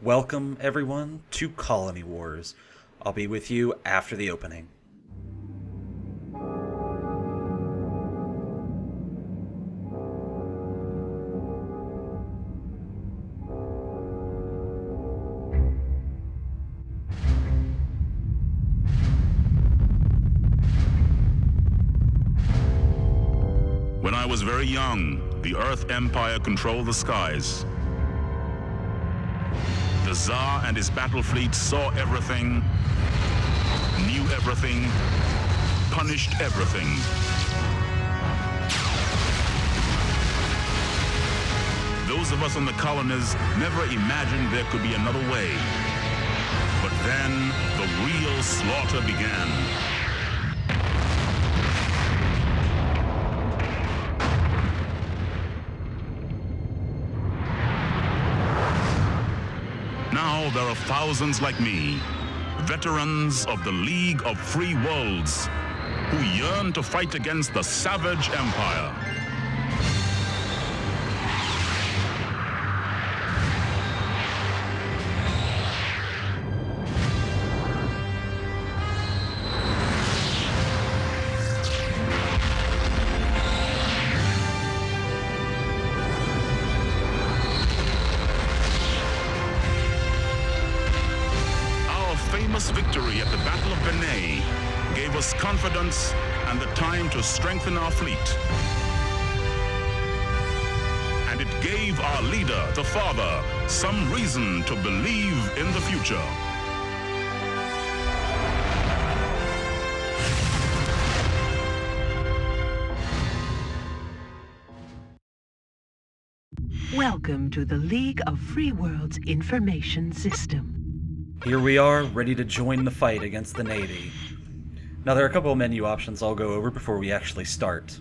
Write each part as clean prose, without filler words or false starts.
Welcome, everyone, to Colony Wars. I'll be with you after the opening. When I was very young, the Earth Empire controlled the skies. The Tsar and his battle fleet saw everything, knew everything, punished everything. Those of us in the colonies never imagined there could be another way. But then the real slaughter began. Now there are thousands like me, veterans of the League of Free Worlds, who yearn to fight against the savage empire. Famous victory at the Battle of Benet gave us confidence and the time to strengthen our fleet. And it gave our leader, the father, some reason to believe in the future. Welcome to the League of Free Worlds Information System. Here we are, ready to join the fight against the Navy. Now there are a couple of menu options I'll go over before we actually start.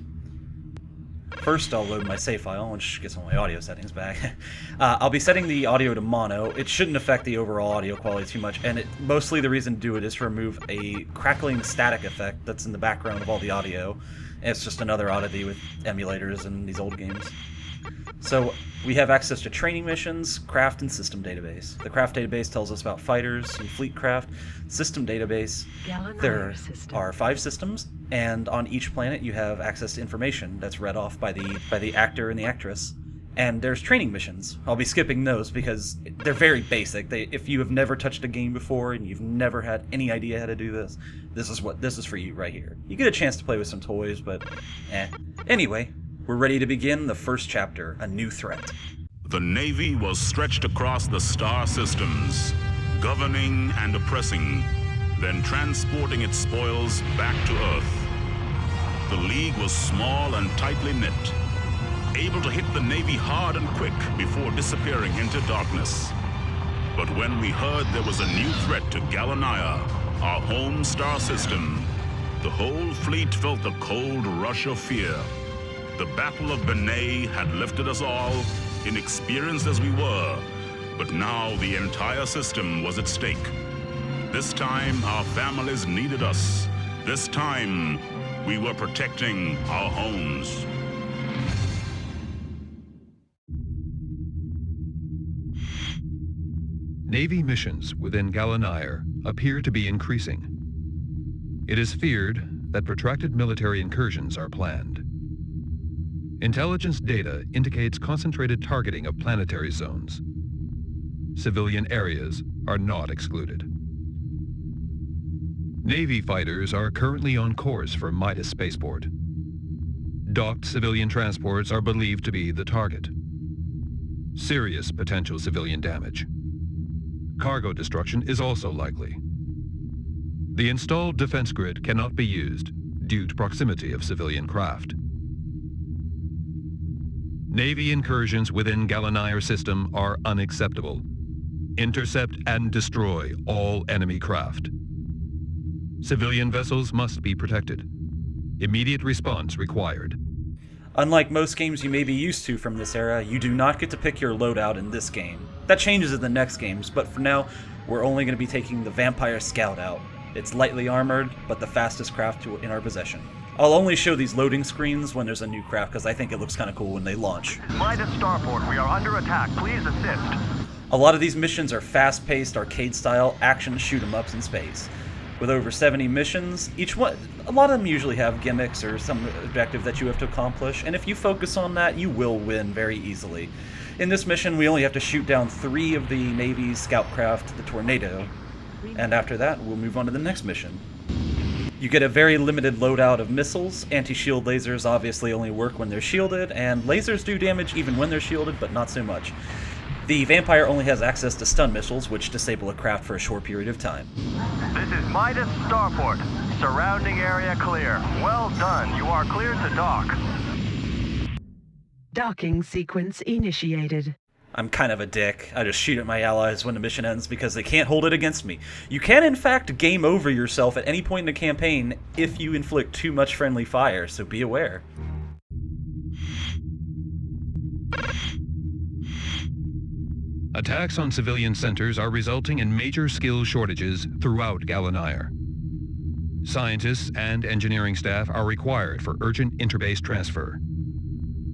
First, I'll load my save file, which gets all my audio settings back. I'll be setting the audio to mono. It shouldn't affect the overall audio quality too much, and mostly the reason to do it is to remove a crackling static effect that's in the background of all the audio. And it's just another oddity with emulators and these old games. So we have access to training missions, craft, and system database. The craft database tells us about fighters and fleet craft. System database, there are 5 systems, and on each planet you have access to information that's read off by the actor and the actress. And there's training missions. I'll be skipping those because they're very basic. If you have never touched a game before and you've never had any idea how to do this, this is for you right here. You get a chance to play with some toys, but Anyway, we're ready to begin the first chapter, A New Threat. The Navy was stretched across the star systems, governing and oppressing, then transporting its spoils back to Earth. The League was small and tightly knit, able to hit the Navy hard and quick before disappearing into darkness. But when we heard there was a new threat to Gallonigher, our home star system, the whole fleet felt the cold rush of fear. The Battle of Benet had lifted us all, inexperienced as we were, but now the entire system was at stake. This time, our families needed us. This time, we were protecting our homes. Navy missions within Gallonigher appear to be increasing. It is feared that protracted military incursions are planned. Intelligence data indicates concentrated targeting of planetary zones. Civilian areas are not excluded. Navy fighters are currently on course for Midas Spaceport. Docked civilian transports are believed to be the target. Serious potential civilian damage. Cargo destruction is also likely. The installed defense grid cannot be used due to proximity of civilian craft. Navy incursions within Gallonigher system are unacceptable. Intercept and destroy all enemy craft. Civilian vessels must be protected. Immediate response required. Unlike most games you may be used to from this era, you do not get to pick your loadout in this game. That changes in the next games, but for now, we're only going to be taking the Vampire Scout out. It's lightly armored, but the fastest craft in our possession. I'll only show these loading screens when there's a new craft because I think it looks kind of cool when they launch. Midas Starport, we are under attack. Please assist. A lot of these missions are fast-paced, arcade-style action shoot-'em-ups in space. With over 70 missions, each one, a lot of them usually have gimmicks or some objective that you have to accomplish, and if you focus on that, you will win very easily. In this mission, we only have to shoot down 3 of the Navy's scout craft, the Tornado, and after that, we'll move on to the next mission. You get a very limited loadout of missiles. Anti-shield lasers obviously only work when they're shielded, and lasers do damage even when they're shielded, but not so much. The Vampire only has access to stun missiles, which disable a craft for a short period of time. This is Midas Starport. Surrounding area clear. Well done. You are cleared to dock. Docking sequence initiated. I'm kind of a dick. I just shoot at my allies when the mission ends because they can't hold it against me. You can in fact game over yourself at any point in the campaign if you inflict too much friendly fire, so be aware. Attacks on civilian centers are resulting in major skill shortages throughout Gallonigher. Scientists and engineering staff are required for urgent interbase transfer.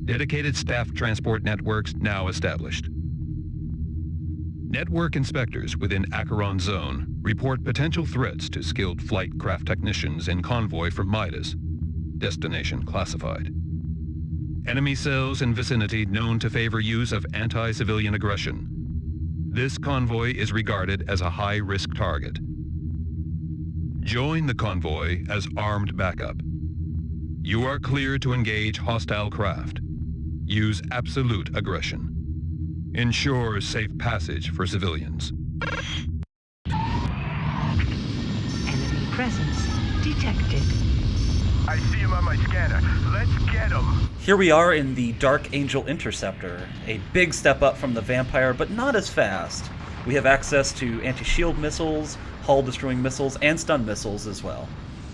Dedicated staff transport networks now established. Network inspectors within Acheron Zone report potential threats to skilled flight craft technicians in convoy from Midas. Destination classified. Enemy cells in vicinity known to favor use of anti-civilian aggression. This convoy is regarded as a high-risk target. Join the convoy as armed backup. You are cleared to engage hostile craft. Use absolute aggression. Ensure safe passage for civilians. Enemy presence detected. I see him on my scanner. Let's get him. Here we are in the Dark Angel Interceptor, a big step up from the Vampire, but not as fast. We have access to anti-shield missiles, hull-destroying missiles, and stun missiles as well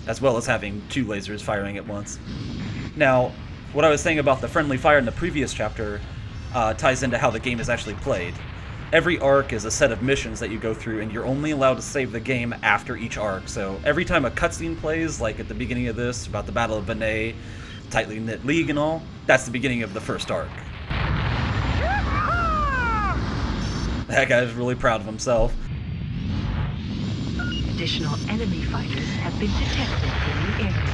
as having 2 lasers firing at once. Now, what I was saying about the friendly fire in the previous chapter ties into how the game is actually played. Every arc is a set of missions that you go through, and you're only allowed to save the game after each arc. So every time a cutscene plays, like at the beginning of this, about the Battle of Benet, tightly knit league and all, that's the beginning of the first arc. That guy's really proud of himself. Additional enemy fighters have been detected in the area.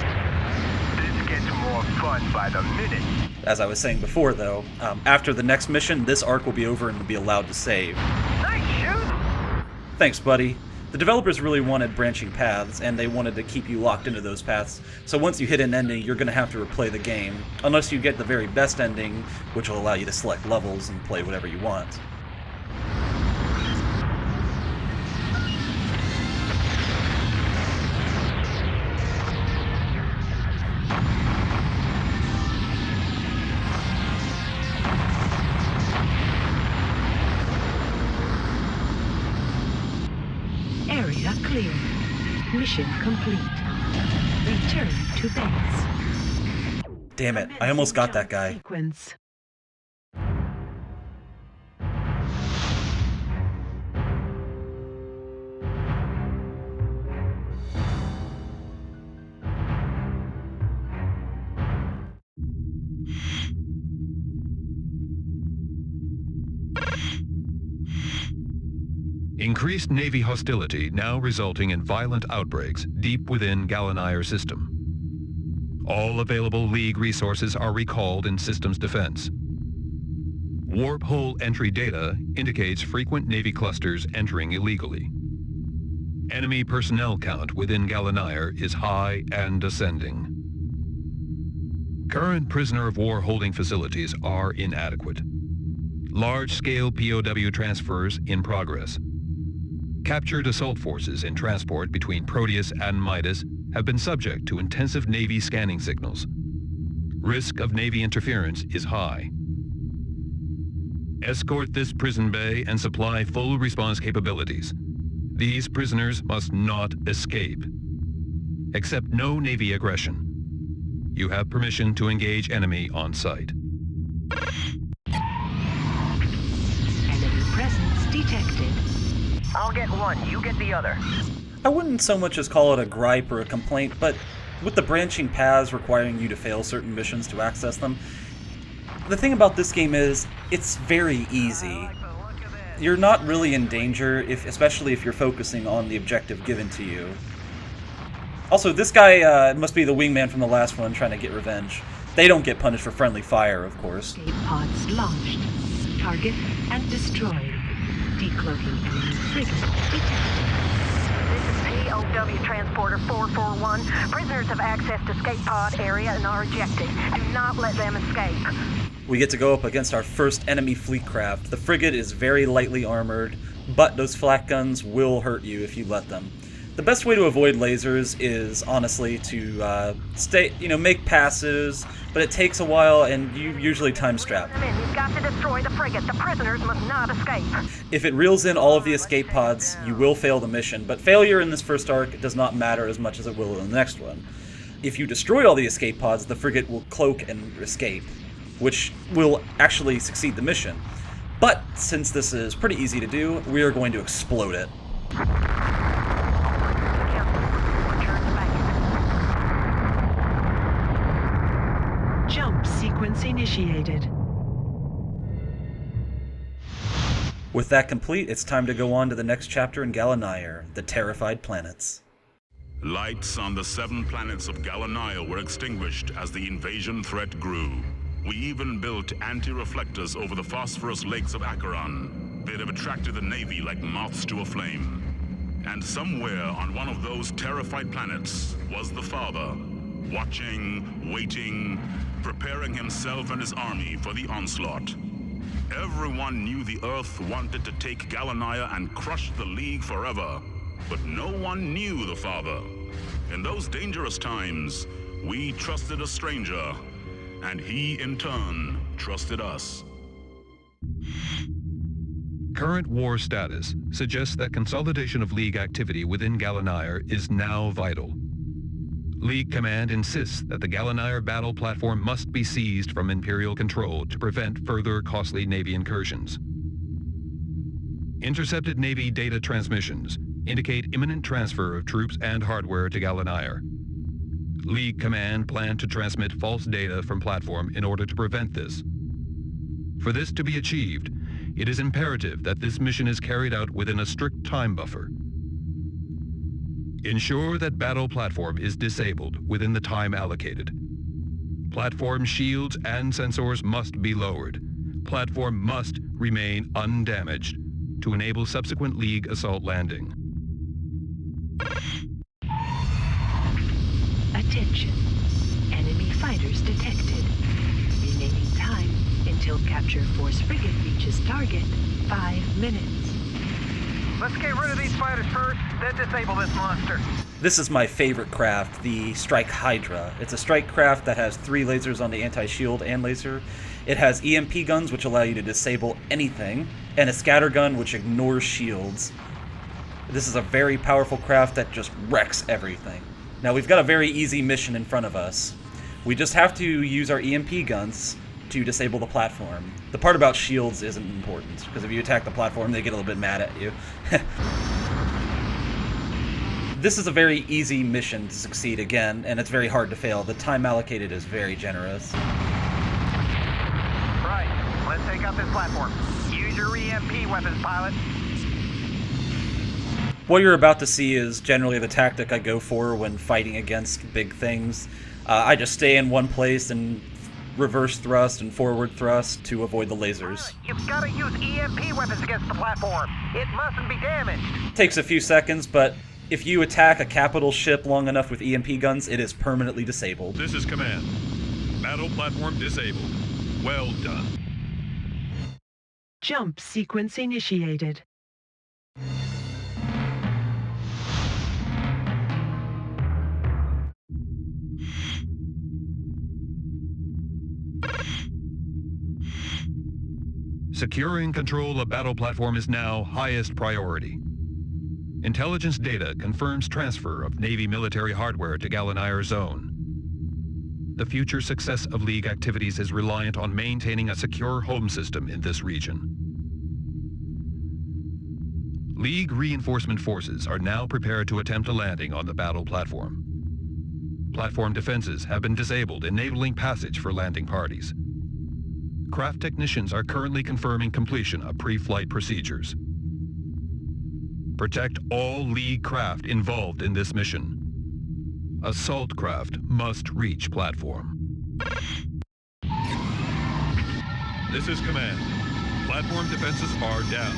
This gets more fun by the minute. As I was saying before, though, after the next mission, this arc will be over and will be allowed to save. Nice shoot! Thanks, buddy. The developers really wanted branching paths, and they wanted to keep you locked into those paths, so once you hit an ending, you're going to have to replay the game, unless you get the very best ending, which will allow you to select levels and play whatever you want. Area clear. Mission complete. Return to base. Damn it, I almost got that guy. Sequence. Increased Navy hostility now resulting in violent outbreaks deep within Gallonigher system. All available League resources are recalled in systems defense. Warp hole entry data indicates frequent Navy clusters entering illegally. Enemy personnel count within Gallonigher is high and ascending. Current prisoner of war holding facilities are inadequate. Large-scale POW transfers in progress. Captured assault forces in transport between Proteus and Midas have been subject to intensive Navy scanning signals. Risk of Navy interference is high. Escort this prison bay and supply full response capabilities. These prisoners must not escape. Accept no Navy aggression. You have permission to engage enemy on site. Enemy presence detected. I'll get one, you get the other. I wouldn't so much as call it a gripe or a complaint, but with the branching paths requiring you to fail certain missions to access them, the thing about this game is, it's very easy. you're not really in danger, especially if you're focusing on the objective given to you. Also, this guy must be the wingman from the last one trying to get revenge. They don't get punished for friendly fire, of course. Escape pods launched. Target and destroyed. Decloaking enemy frigate detected. This is POW Transporter 441. Prisoners have accessed escape pod area and are ejected. Do not let them escape. We get to go up against our first enemy fleet craft. The frigate is very lightly armored, but those flak guns will hurt you if you let them. The best way to avoid lasers is, honestly, to make passes, but it takes a while, and you usually time strap. You've got to destroy the frigate. The prisoners must not escape. If it reels in all of the escape pods, you will fail the mission, but failure in this first arc does not matter as much as it will in the next one. If you destroy all the escape pods, the frigate will cloak and escape, which will actually succeed the mission. But since this is pretty easy to do, we are going to explode it. Jump sequence initiated. With that complete, it's time to go on to the next chapter in Gallonigher, the Terrified Planets. Lights on the 7 planets of Gallonigher were extinguished as the invasion threat grew. We even built anti-reflectors over the phosphorus lakes of Acheron. They'd have attracted the Navy like moths to a flame. And somewhere on one of those terrified planets was the Father, watching, waiting, preparing himself and his army for the onslaught. Everyone knew the Earth wanted to take Gallonigher and crush the League forever, but no one knew the Father. In those dangerous times, we trusted a stranger, and he, in turn, trusted us. Current war status suggests that consolidation of League activity within Gallonigher is now vital. League Command insists that the Gallonigher battle platform must be seized from Imperial control to prevent further costly Navy incursions. Intercepted Navy data transmissions indicate imminent transfer of troops and hardware to Gallonigher. League Command planned to transmit false data from platform in order to prevent this. For this to be achieved, it is imperative that this mission is carried out within a strict time buffer. Ensure that battle platform is disabled within the time allocated. Platform shields and sensors must be lowered. Platform must remain undamaged to enable subsequent League assault landing. Attention. Enemy fighters detected. Remaining time until capture force frigate reaches target, 5 minutes. Let's get rid of these fighters first, then disable this monster. This is my favorite craft, the Strike Hydra. It's a strike craft that has 3 lasers on the anti-shield and laser. It has EMP guns, which allow you to disable anything, and a scatter gun, which ignores shields. This is a very powerful craft that just wrecks everything. Now, we've got a very easy mission in front of us. We just have to use our EMP guns to disable the platform. The part about shields isn't important, because if you attack the platform, they get a little bit mad at you. This is a very easy mission to succeed again, and it's very hard to fail. The time allocated is very generous. Right, let's take out this platform. Use your EMP weapons, pilot. What you're about to see is generally the tactic I go for when fighting against big things. I just stay in one place and reverse thrust and forward thrust to avoid the lasers. You've got to use EMP weapons against the platform. It mustn't be damaged. Takes a few seconds, but if you attack a capital ship long enough with EMP guns, it is permanently disabled. This is Command. Battle platform disabled. Well done. Jump sequence initiated. Securing control of battle platform is now highest priority. Intelligence data confirms transfer of Navy military hardware to Gallonigher Zone. The future success of League activities is reliant on maintaining a secure home system in this region. League reinforcement forces are now prepared to attempt a landing on the battle platform. Platform defenses have been disabled, enabling passage for landing parties. craft technicians are currently confirming completion of pre-flight procedures. Protect all League craft involved in this mission. Assault craft must reach platform. This is command. Platform defenses are down.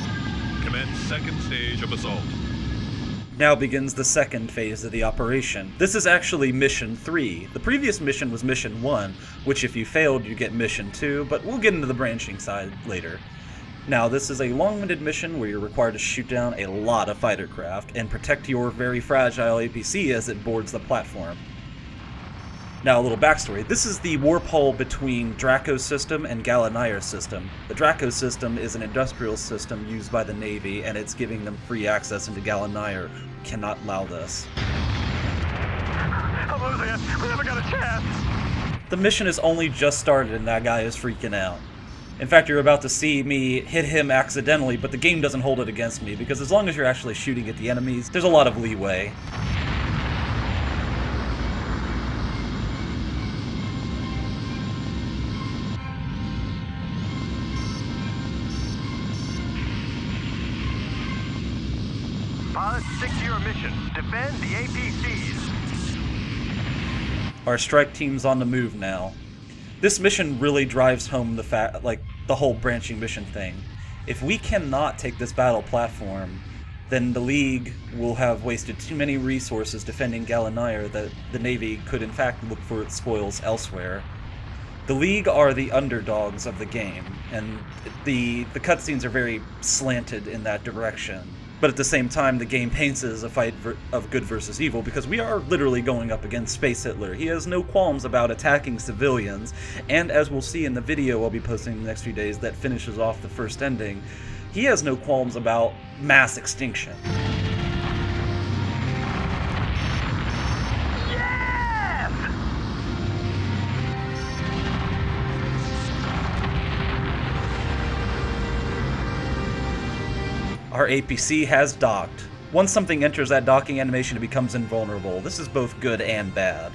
Commence second stage of assault. Now begins the second phase of the operation. This is actually Mission 3. The previous mission was Mission 1, which if you failed, you get Mission 2, but we'll get into the branching side later. Now, this is a long-winded mission where you're required to shoot down a lot of fighter craft and protect your very fragile APC as it boards the platform. Now, a little backstory. This is the warp hull between Draco's system and Gallonigher system. The Draco system is an industrial system used by the Navy, and it's giving them free access into Gallonigher. We cannot allow this. I'm losing it. We never got a chance. The mission has only just started, and that guy is freaking out. In fact, you're about to see me hit him accidentally, but the game doesn't hold it against me, because as long as you're actually shooting at the enemies, there's a lot of leeway. Pilot, stick to your mission. Defend the APCs. Our strike team's on the move now. This mission really drives home the fact, the whole branching mission thing. If we cannot take this battle platform, then the League will have wasted too many resources defending Gallonigher that the Navy could in fact look for its spoils elsewhere. The League are the underdogs of the game, and the cutscenes are very slanted in that direction. But at the same time, the game paints it as a fight of good versus evil, because we are literally going up against Space Hitler. He has no qualms about attacking civilians, and as we'll see in the video I'll be posting in the next few days that finishes off the first ending, he has no qualms about mass extinction. Our APC has docked. Once something enters that docking animation, it becomes invulnerable. This is both good and bad.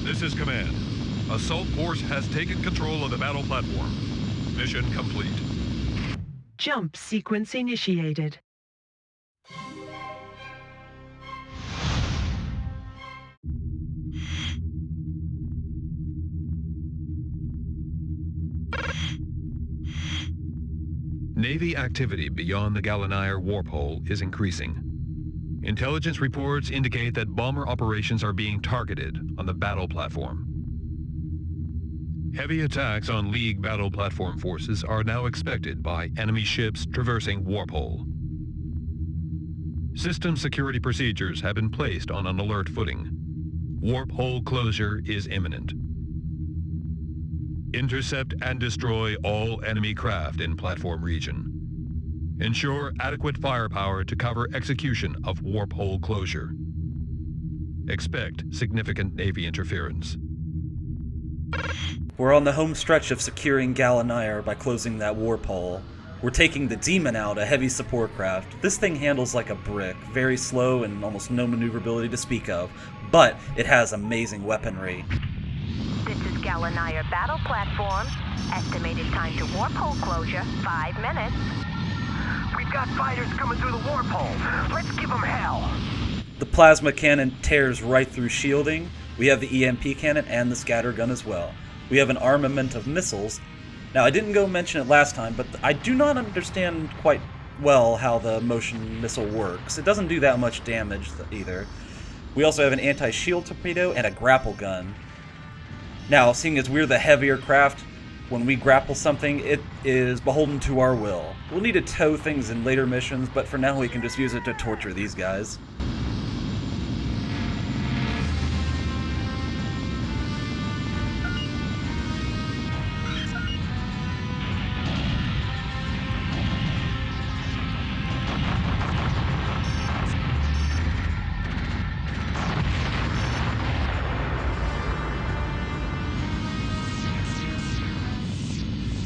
This is command. Assault force has taken control of the battle platform. Mission complete. Jump sequence initiated. Navy activity beyond the Gallonigher warp hole is increasing. Intelligence reports indicate that bomber operations are being targeted on the battle platform. Heavy attacks on League battle platform forces are now expected by enemy ships traversing warp hole. System security procedures have been placed on an alert footing. Warp hole closure is imminent. Intercept and destroy all enemy craft in platform region. Ensure adequate firepower to cover execution of warp hole closure. Expect significant Navy interference. We're on the home stretch of securing Gallonigher by closing that warp hole. We're taking the Demon out, a heavy support craft. This thing handles like a brick, very slow and almost no maneuverability to speak of, but it has amazing weaponry. This is Gallonigher battle platform. Estimated time to warp hole closure, 5 minutes. We've got fighters coming through the warp hole. Let's give them hell. The plasma cannon tears right through shielding. We have the EMP cannon and the scatter gun as well. We have an armament of missiles. Now, I didn't go mention it last time, but I do not understand quite well how the motion missile works. It doesn't do that much damage either. We also have an anti-shield torpedo and a grapple gun. Now, seeing as we're the heavier craft, when we grapple something, it is beholden to our will. We'll need to tow things in later missions, but for now we can just use it to torture these guys.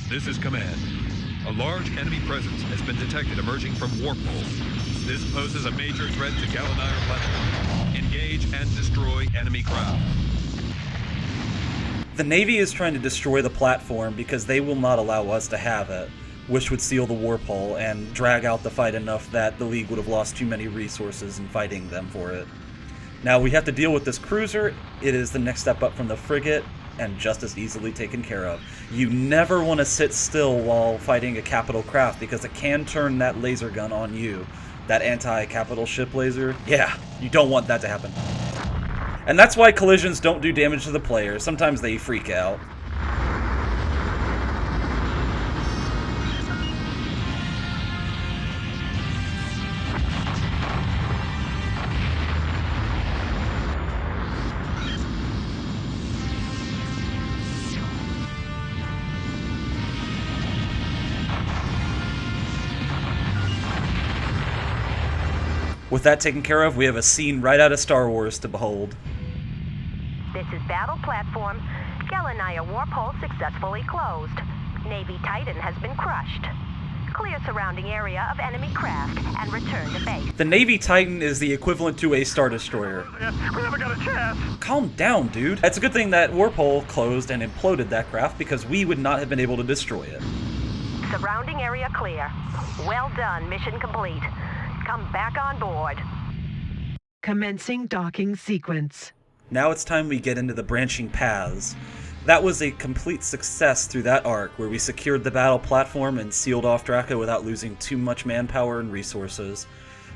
This is command. A large enemy presence has been detected emerging from warp hole. This poses a major threat to Gallonigher platform. Engage and destroy enemy craft. The Navy is trying to destroy the platform because they will not allow us to have it, which would seal the warp hull and drag out the fight enough that the League would have lost too many resources in fighting them for it. Now we have to deal with this cruiser. It is the next step up from the frigate, and just as easily taken care of. You never want to sit still while fighting a capital craft because it can turn that laser gun on you. That anti-capital ship laser, yeah, you don't want that to happen. And that's why collisions don't do damage to the player. Sometimes they freak out. With that taken care of, we have a scene right out of Star Wars to behold. This is Battle Platform. Gallonigher warp hole successfully closed. Navy Titan has been crushed. Clear surrounding area of enemy craft and return to base. The Navy Titan is the equivalent to a Star Destroyer. We never got a chance. Calm down, dude. It's a good thing that warp hole closed and imploded that craft because we would not have been able to destroy it. Surrounding area clear. Well done, mission complete. Come back on board. Commencing docking sequence. Now it's time we get into the branching paths. That was a complete success through that arc, where we secured the battle platform and sealed off Draco without losing too much manpower and resources.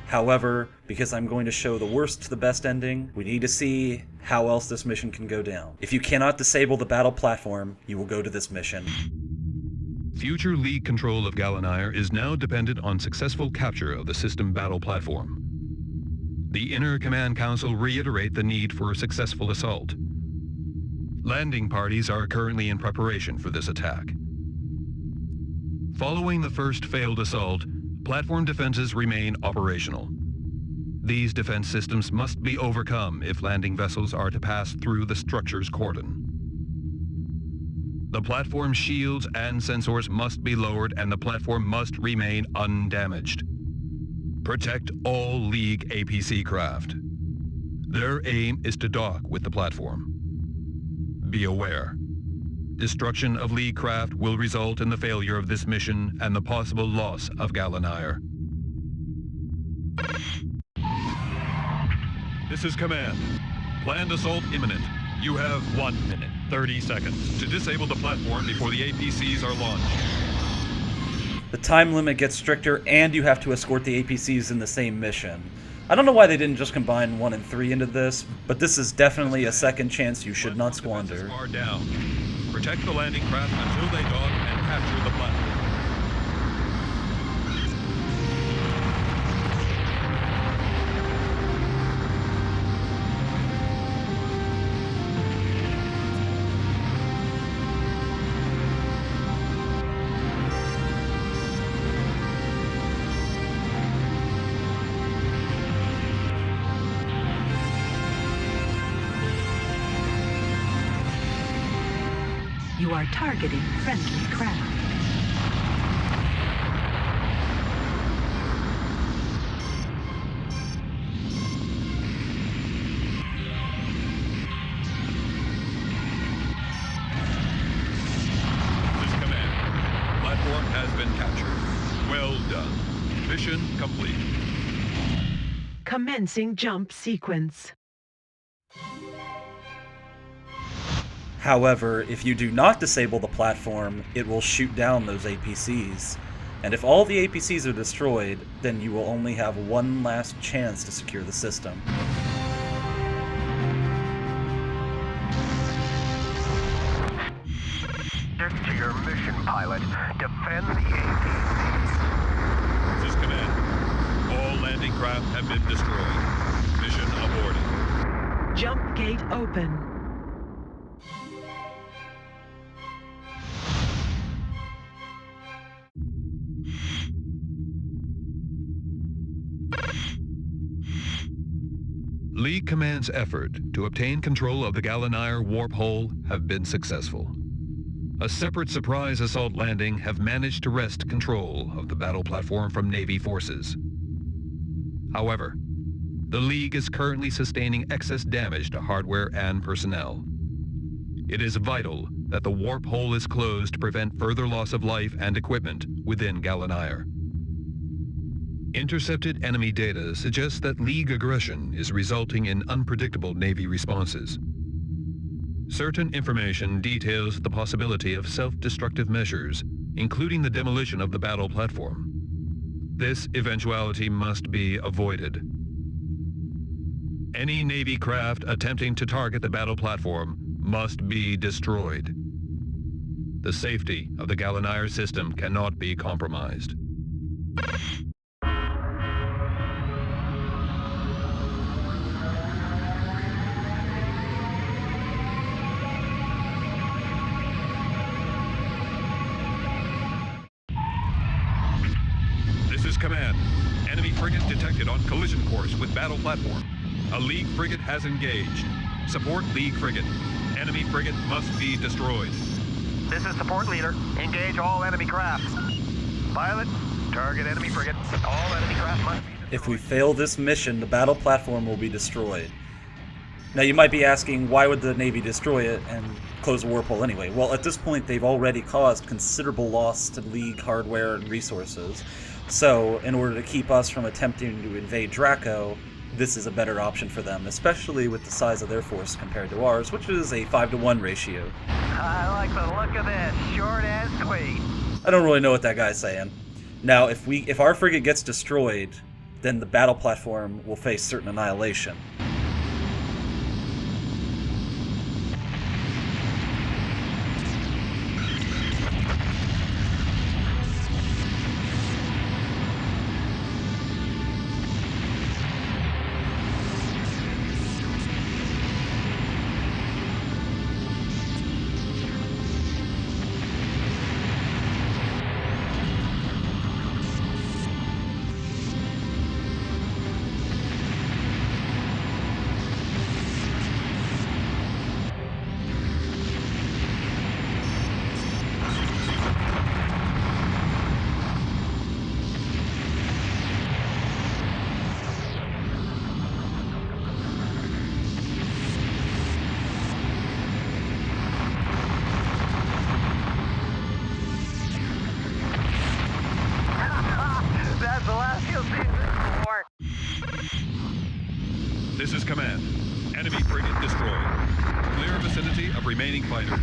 However, because I'm going to show the worst to the best ending, we need to see how else this mission can go down. If you cannot disable the battle platform, you will go to this mission. Future League control of Gallonigher is now dependent on successful capture of the system battle platform. The Inner Command Council reiterate the need for a successful assault. Landing parties are currently in preparation for this attack. Following the first failed assault, platform defenses remain operational. These defense systems must be overcome if landing vessels are to pass through the structure's cordon. The platform's shields and sensors must be lowered and the platform must remain undamaged. Protect all League APC craft. Their aim is to dock with the platform. Be aware. Destruction of League craft will result in the failure of this mission and the possible loss of Gallonigher. This is command. Planned assault imminent. You have 1 minute, 30 seconds to disable the platform before the APCs are launched. The time limit gets stricter, and you have to escort the APCs in the same mission. I don't know why they didn't just combine 1 and 3 into this, but this is definitely a second chance you should not squander. Are down. Protect the landing craft until they dock and capture the platform. You are targeting friendly craft. This command. Platform has been captured. Well done. Mission complete. Commencing jump sequence. However, if you do not disable the platform, it will shoot down those APCs. And if all the APCs are destroyed, then you will only have one last chance to secure the system. Stick to your mission, pilot. Defend the APCs. This is command. All landing craft have been destroyed. Mission aborted. Jump gate open. League Command's effort to obtain control of the Gallonigher warp hole have been successful. A separate surprise assault landing have managed to wrest control of the battle platform from Navy forces. However, the League is currently sustaining excess damage to hardware and personnel. It is vital that the warp hole is closed to prevent further loss of life and equipment within Gallonigher. Intercepted enemy data suggests that League aggression is resulting in unpredictable Navy responses. Certain information details the possibility of self-destructive measures, including the demolition of the battle platform. This eventuality must be avoided. Any Navy craft attempting to target the battle platform must be destroyed. The safety of the Gallonigher system cannot be compromised. This is Command. Enemy frigate detected on collision course with battle platform. A League frigate has engaged. Support League frigate. Enemy frigate must be destroyed. This is support leader. Engage all enemy craft. Pilot, target enemy frigate. All enemy craft must be destroyed. If we fail this mission, the battle platform will be destroyed. Now you might be asking, why would the Navy destroy it and close the warp hole anyway? Well, at this point they've already caused considerable loss to League hardware and resources. So, in order to keep us from attempting to invade Draco, this is a better option for them, especially with the size of their force compared to ours, which is a 5-to-1 ratio. I like the look of this. Short and sweet. I don't really know what that guy's saying. Now, if our frigate gets destroyed, then the battle platform will face certain annihilation. That's the last you'll see this war. This is Command. Enemy frigate destroyed. Clear vicinity of remaining fighters.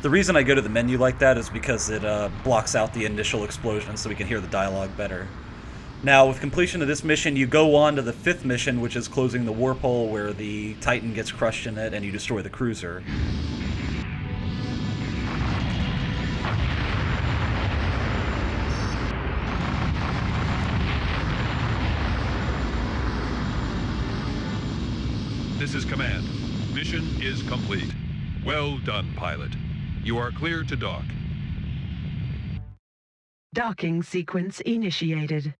The reason I go to the menu like that is because it blocks out the initial explosion so we can hear the dialogue better. Now, with completion of this mission, you go on to the 5th mission, which is closing the warp hole where the Titan gets crushed in it and you destroy the cruiser. This is Command. Mission is complete. Well done, pilot. You are clear to dock. Docking sequence initiated.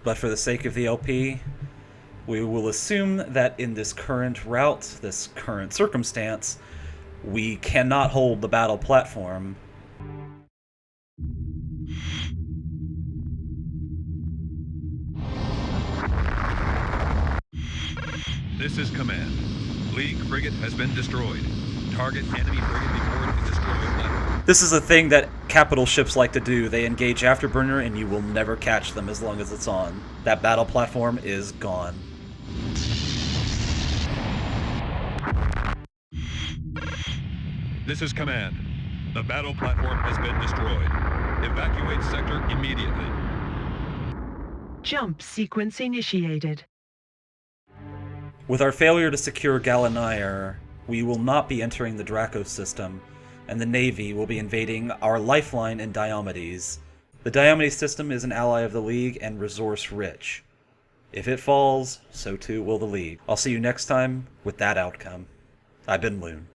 But for the sake of the LP, we will assume that in this current route, this current circumstance, we cannot hold the battle platform. This is Command. League frigate has been destroyed. Target enemy frigate before it can destroy a platform. This is a thing that capital ships like to do. They engage Afterburner and you will never catch them as long as it's on. That battle platform is gone. This is Command. The battle platform has been destroyed. Evacuate sector immediately. Jump sequence initiated. With our failure to secure Gallonigher, we will not be entering the Draco system, and the Navy will be invading our lifeline in Diomedes. The Diomedes system is an ally of the League and resource-rich. If it falls, so too will the League. I'll see you next time with that outcome. I've been Loon.